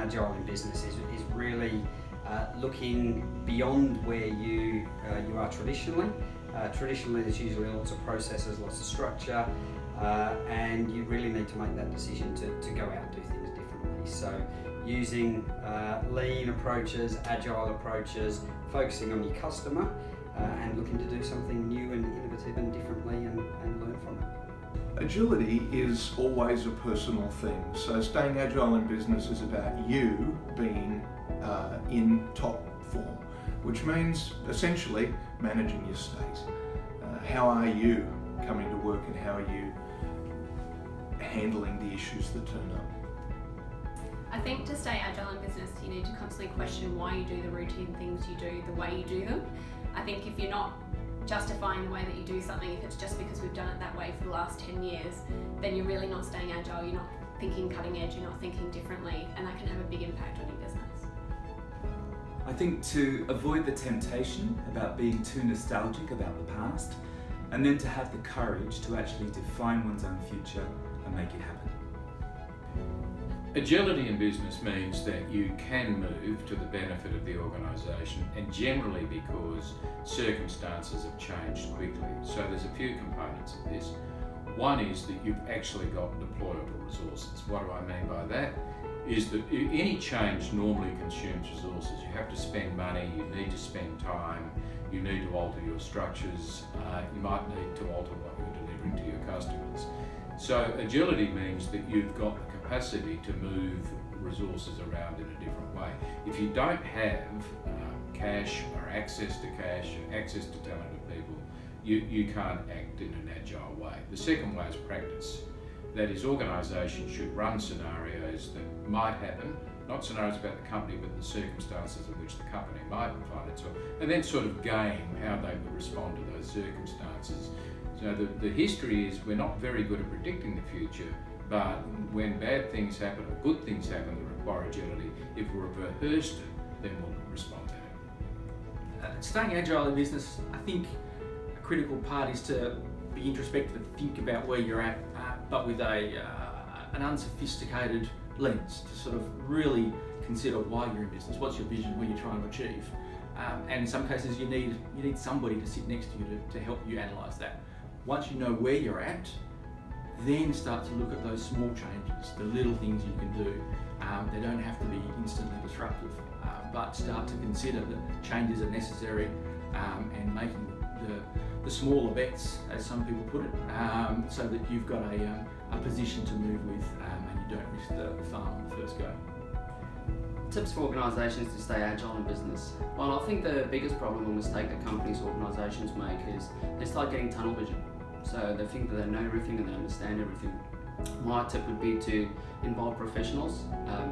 agile in business is really looking beyond where you are traditionally. Traditionally, there's usually lots of processes, lots of structure, and you really need to make that decision to go out and do things differently. So using lean approaches, agile approaches, focusing on your customer, and looking to do something new and innovative and differently and learn from it. Agility is always a personal thing, so staying agile in business is about you being in top form, which means essentially managing your state. How are you coming to work and how are you handling the issues that turn up? I think to stay agile in business, you need to constantly question why you do the routine things you do the way you do them. I think if you're not justifying the way that you do something, if it's just because we've done it that way for the last 10 years, then you're really not staying agile, you're not thinking cutting edge, you're not thinking differently, and that can have a big impact on your business. I think to avoid the temptation about being too nostalgic about the past, and then to have the courage to actually define one's own future and make it happen. Agility in business means that you can move to the benefit of the organisation, and generally because circumstances have changed quickly. So there's a few components of this. One is that you've actually got deployable resources. What do I mean by that? Is that any change normally consumes resources. You have to spend money, you need to spend time, you need to alter your structures, you might need to alter what you're delivering to your customers. So agility means that you've got the capacity to move resources around in a different way. If you don't have cash or access to cash or access to talented people, you can't act in an agile way. The second way is practice. That is, organisations should run scenarios that might happen, not scenarios about the company, but the circumstances in which the company might find itself, and then sort of game how they would respond to those circumstances. So the history is we're not very good at predicting the future, but when bad things happen or good things happen that require agility, if we've rehearsed it, then we'll respond to it. Staying agile in business, I think a critical part is to be introspective and think about where you're at, but with an unsophisticated lens to sort of really consider why you're in business, what's your vision, what you're trying to achieve. And in some cases you need somebody to sit next to you to help you analyse that. Once you know where you're at, then start to look at those small changes, the little things you can do. They don't have to be instantly disruptive, but start to consider that changes are necessary and making the smaller bets, as some people put it, so that you've got a position to move with and you don't risk the farm on the first go. Tips for organisations to stay agile in business. Well, I think the biggest problem or mistake that companies or organisations make is they start getting tunnel vision. So they think that they know everything and they understand everything. My tip would be to involve professionals,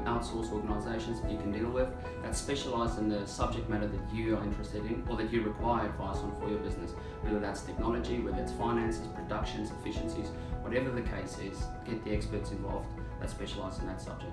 outsource organisations that you can deal with that specialise in the subject matter that you are interested in or that you require advice on for your business. Whether that's technology, whether it's finances, productions, efficiencies, whatever the case is, get the experts involved that specialise in that subject.